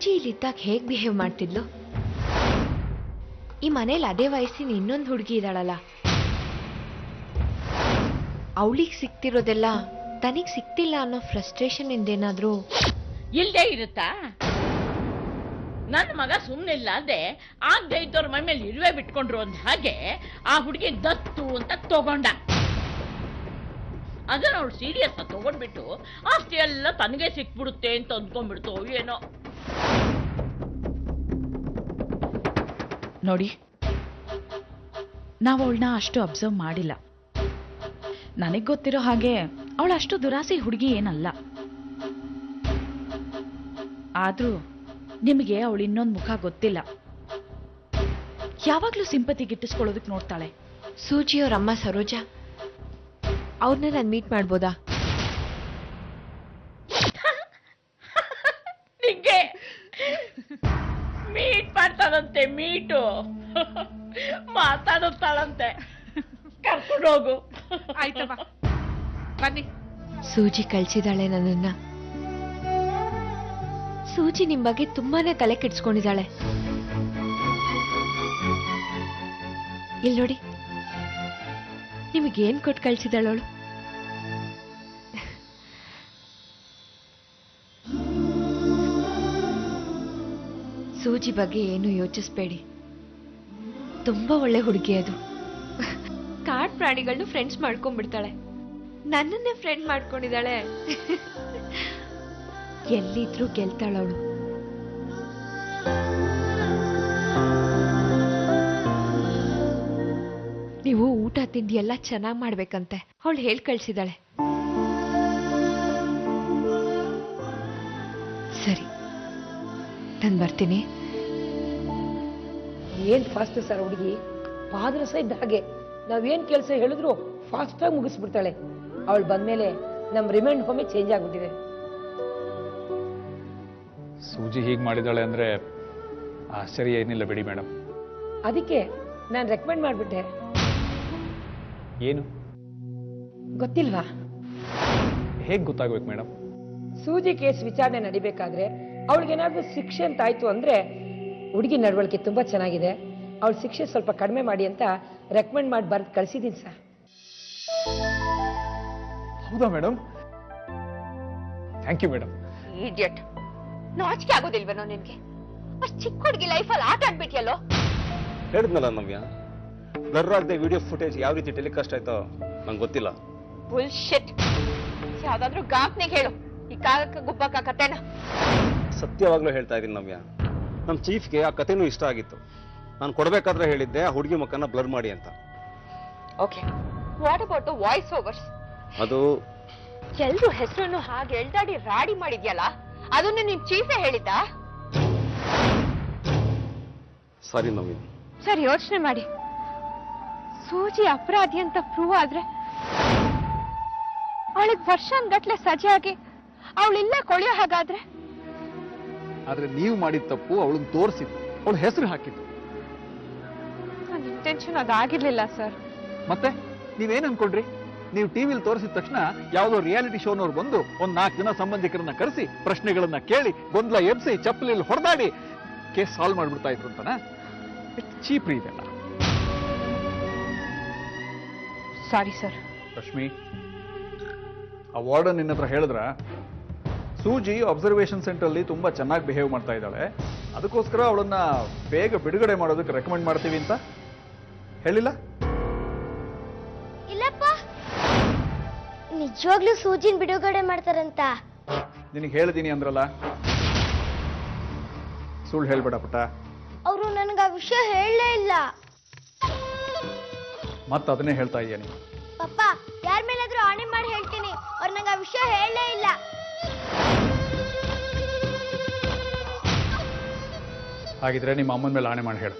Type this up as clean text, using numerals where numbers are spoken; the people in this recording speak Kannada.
ಸೂಜಿ ಇಲ್ಲಿದ್ದಾಗ ಹೇಗೆ ಬಿಹೇವ್ ಮಾಡ್ತಿದ್ಲು? ಈ ಮನೇಲಿ ಅದೇ ವಯಸ್ಸಿನ ಇನ್ನೊಂದು ಹುಡುಗಿ ಇದ್ದಾಳಲ್ಲ, ಅವಳಿಗೆ ಸಿಕ್ತಿರೋದೆಲ್ಲ ತನಿಗೆ ಸಿಕ್ತಿಲ್ಲ ಅನ್ನೋ ಫ್ರಸ್ಟ್ರೇಷನ್ ಇಂದೇನಾದ್ರೂ ಇಲ್ಲದೆ ಇರುತ್ತಾ? ನನ್ನ ಮಗ ಸುಮ್ಮನಿಲ್ಲ ಅದೇ ಆಗದೆ ಇದ್ದವ್ರ ಮೈ ಮೇಲೆ ಇರುವೆ ಬಿಟ್ಕೊಂಡ್ರು ಅಂದ ಹಾಗೆ ಆ ಹುಡುಗಿ ದತ್ತು ಅಂತ ತಗೊಂಡ. ಅದನ್ನ ಅವಳು ಸೀರಿಯಸ್ ತಗೊಂಡ್ಬಿಟ್ಟು ಆಸ್ತಿ ಎಲ್ಲ ತನಗೆ ಸಿಕ್ಬಿಡುತ್ತೆ ಅಂತ ಅಂದ್ಕೊಂಡ್ಬಿಡ್ತು ಏನೋ. ನೋಡಿ, ನಾವು ಅವಳನ್ನ ಅಷ್ಟು ಅಬ್ಸರ್ವ್ ಮಾಡಿಲ್ಲ. ನನಗೆ ಗೊತ್ತಿರೋ ಹಾಗೆ ಅವಳು ಅಷ್ಟು ದುರಾಸೆ ಹುಡುಗಿ ಏನಲ್ಲ. ಆದ್ರೂ ನಿಮಗೆ ಅವಳು ಇನ್ನೊಂದು ಮುಖ ಗೊತ್ತಿಲ್ಲ. ಯಾವಾಗ್ಲೂ ಸಿಂಪತಿ ಗಿಟ್ಟಿಸ್ಕೊಳ್ಳೋದಕ್ಕೆ ನೋಡ್ತಾಳೆ. ಸೂಜಿಯವ್ರ ಅಮ್ಮ ಸರೋಜಾ, ಅವ್ರನ್ನ ನಾನು ಮೀಟ್ ಮಾಡ್ಬೋದಾ? ನಿಂಗೆ ಮೀಟ್ ಮಾಡ್ತಾಳಂತೆ, ಮೀಟು ಮಾತಾಡುತ್ತಾಳಂತೆ. ಕರ್ಕೊಂಡು ಹೋಗು. ಆಯ್ತಮ್ಮ, ಬನ್ನಿ. ಸೂಜಿ ಕಳ್ಸಿದಾಳೆ ನನ್ನನ್ನ. ಸೂಜಿ ನಿಮ್ ಬಗ್ಗೆ ತುಂಬಾನೇ ತಲೆ ಕೆಡ್ಸ್ಕೊಂಡಿದ್ದಾಳೆ. ಇಲ್ಲಿ ನೋಡಿ, ನಿಮಗೇನ್ ಕೊಟ್ಟು ಕಳ್ಸಿದಾಳವಳು? ಸೂಜಿ ಬಗ್ಗೆ ಏನು ಯೋಚಿಸ್ಬೇಡಿ, ತುಂಬಾ ಒಳ್ಳೆ ಹುಡುಗಿ ಅದು. ಕಾಡ್ ಪ್ರಾಣಿಗಳನ್ನು ಫ್ರೆಂಡ್ಸ್ ಮಾಡ್ಕೊಂಡ್ಬಿಡ್ತಾಳೆ, ನನ್ನನ್ನೇ ಫ್ರೆಂಡ್ ಮಾಡ್ಕೊಂಡಿದ್ದಾಳೆ. ಎಲ್ಲಿದ್ರೂ ಗೆಲ್ತಾಳವಳು. ನೀವು ಊಟ ತಿಂಡಿ ಎಲ್ಲ ಚೆನ್ನಾಗಿ ಮಾಡ್ಬೇಕಂತೆ ಅವಳು ಹೇಳ್ ಕಳ್ಸಿದಾಳೆ. ಸರಿ, ನಾನು ಬರ್ತೀನಿ. ಏನ್ ಫಾಸ್ಟ್ ಸರ್ ಹುಡುಗಿ, ಪಾದರಸ ಇದ್ದ ಹಾಗೆ. ನಾವೇನ್ ಕೆಲಸ ಹೇಳಿದ್ರು ಫಾಸ್ಟ್ ಆಗಿ ಮುಗಿಸ್ಬಿಡ್ತಾಳೆ. ಅವಳು ಬಂದ್ಮೇಲೆ ನಮ್ ರಿಮೈಂಡ್ ಹೋಮೆ ಚೇಂಜ್ ಆಗ್ಬಿಟ್ಟಿದೆ. ಸೂಜಿ ಹೀಗೆ ಮಾಡಿದಾಳೆ ಅಂದ್ರೆ ಆಶ್ಚರ್ಯ ಏನಿಲ್ಲ ಬಿಡಿ ಮೇಡಮ್. ಅದಕ್ಕೆ ನಾನು ರೆಕಮೆಂಡ್ ಮಾಡ್ಬಿಟ್ಟೆ. ಏನು ಗೊತ್ತಿಲ್ವಾ? ಹೇಗೆ ಗೊತ್ತಾಗ್ಬೇಕು ಮೇಡಮ್? ಸೂಜಿ ಕೇಸ್ ವಿಚಾರಣೆ ನಡಿಬೇಕಾದ್ರೆ ಅವಳಿಗೇನಾದ್ರೂ ಶಿಕ್ಷೆ ಅಂತ ಆಯ್ತು ಅಂದ್ರೆ, ಹುಡುಗಿ ನಡವಳಿಕೆ ತುಂಬಾ ಚೆನ್ನಾಗಿದೆ, ಅವಳ ಶಿಕ್ಷೆ ಸ್ವಲ್ಪ ಕಡಿಮೆ ಮಾಡಿ ಅಂತ ರೆಕಮೆಂಡ್ ಮಾಡಿ ಬರ್ದು ಕಳ್ಸಿದೀನಿ ಸರ್. ಹೌದಾ madam? Thank you madam. Idiot, ನಾಚಿಕೆ ಆಗೋದಿಲ್ವೇನೋ ನಿನ್ಗೆ? ಅಷ್ಟು ಚಿಕ್ಕ ಹುಡುಗಿ ಲೈಫಲ್ಲಿ ಆಟ ಆಡ್ಬಿಟ್ಟಿಯಲ್ಲೋ. ಹೇಳಿದ್ನಲ್ಲ ನವ್ಯ, ಬ್ಲರ್ ಆಗದೆ ವಿಡಿಯೋ ಫುಟೇಜ್ ಯಾವ ರೀತಿ ಟೆಲಿಕಾಸ್ಟ್ ಆಯ್ತೋ ನಂಗೆ ಗೊತ್ತಿಲ್ಲ. ಬುಲ್ಶಿಟ್. ಯಾವ್ದಾದ್ರೂ ಗಾಂಪ್ನಿಗೆ ಹೇಳು ಈ ಕಾಗಕ್ಕ ಗುಬ್ಬಕ್ಕ ಕತೆನ. ಸತ್ಯವಾಗ್ಲೂ ಹೇಳ್ತಾ ಇದೀನಿ ನವ್ಯ, ನಮ್ಮ ಚೀಫ್ಗೆ ಆ ಕಥೆನೂ ಇಷ್ಟ ಆಗಿತ್ತು. ನಾನು ಕೊಡ್ಬೇಕಾದ್ರೆ ಹೇಳಿದ್ದೆ ಆ ಹುಡುಗಿ ಮುಖನ ಬ್ಲರ್ ಮಾಡಿ ಅಂತ. Okay, what about the voice overs? ಅದು ಎಲ್ರು ಹೆಸರನ್ನು ಹಾಗೆ ಎಳ್ದಾಡಿ ರಾಡಿ ಮಾಡಿದ್ಯಲ್ಲ, ಅದನ್ನು ನಿಮ್ ಚೀಫೇ ಹೇಳಿದ್ದ? ಸಾರಿ ನವ್ಯ. ಸರ್, ಯೋಚನೆ ಮಾಡಿ. ಸೂಜಿ ಅಪರಾಧಿ ಅಂತ ಪ್ರೂವ್ ಆದ್ರೆ ಅವಳಿಗೆ ವರ್ಷಾನ್ಗಟ್ಲೆ ಸಜೆ ಆಗಿ ಅವಳಿಲ್ಲೇ ಕೊಳೆಯೋ ಹಾಗಾದ್ರೆ? ಆದ್ರೆ ನೀವು ಮಾಡಿದ ತಪ್ಪು ಅವಳನ್ನ ತೋರಿಸಿದ್ದು, ಅವಳ ಹೆಸರು ಹಾಕಿದ್ದು. ನನ್ನ ಇಂಟೆನ್ಷನ್ ಅದಾಗಿರ್ಲಿಲ್ಲ ಸರ್. ಮತ್ತೆ ನೀವೇನ್ ಅನ್ಕೊಂಡ್ರಿ? ನೀವು ಟಿವಿಲಿ ತೋರಿಸಿದ ತಕ್ಷಣ ಯಾವುದೋ ರಿಯಾಲಿಟಿ ಶೋನವ್ರು ಬಂದು ಒಂದ್ 4 ಜನ ಸಂಬಂಧಿಕರನ್ನ ಕರೆಸಿ ಪ್ರಶ್ನೆಗಳನ್ನ ಕೇಳಿ ಗೊಂದಲ ಎಬ್ಸಿ ಚಪ್ಪಲಿಯಲ್ಲಿ ಹೊಡೆದಾಡಿ ಕೇಸ್ ಸಾಲ್ವ್ ಮಾಡ್ಬಿಡ್ತಾ ಇದ್ರು ಅಂತನಾ? ಚೀಪ್ ರೀ ಇದೆಲ್ಲ. Sorry sir. ರಶ್ಮಿ, ಆ ವಾರ್ಡನ್ ನಿನ್ನ ಹತ್ರ ಹೇಳಿದ್ರ ಸೂಜಿ ಅಬ್ಸರ್ವೇಷನ್ ಸೆಂಟರ್ ಅಲ್ಲಿ ತುಂಬಾ ಚೆನ್ನಾಗಿ ಬಿಹೇವ್ ಮಾಡ್ತಾ ಇದ್ದಾಳೆ, ಅದಕ್ಕೋಸ್ಕರ ಅವಳನ್ನ ಬೇಗ ಬಿಡುಗಡೆ ಮಾಡೋದಕ್ಕೆ ರೆಕಮೆಂಡ್ ಮಾಡ್ತೀವಿ ಅಂತ ಹೇಳಿಲ್ಲ? ಇಲ್ಲಪ್ಪ, ನಿಜವಾಗ್ಲೂ ಸೂಜಿನ್ ಬಿಡುಗಡೆ ಮಾಡ್ತಾರಂತ ನಿನಗೆ ಹೇಳಿದೀನಿ ಅಂದ್ರಲ್ಲ, ಸುಳ್ಳು ಹೇಳ್ಬೇಡ ಪುಟ್ಟ. ಅವರು ನನಗೆ ಆ ವಿಷಯ ಹೇಳಲೇ ಇಲ್ಲ. ಮತ್ತೆ ಅದನ್ನೇ ಹೇಳ್ತಾ ಇದೀಯ ನೀನು? ಪಪ್ಪ, ಯಾರ ಮೇಲಾದ್ರೂ ಆಣೆ ಮಾಡಿ ಹೇಳ್ತೀನಿ, ಅವ್ರು ನಂಗೆ ಆ ವಿಷಯ ಹೇಳಲೇ ಇಲ್ಲ. ಹಾಗಿದ್ರೆ ನಿಮ್ಮ ಅಮ್ಮನ ಮೇಲೆ ಆಣೆ ಮಾಡಿ ಹೇಳು.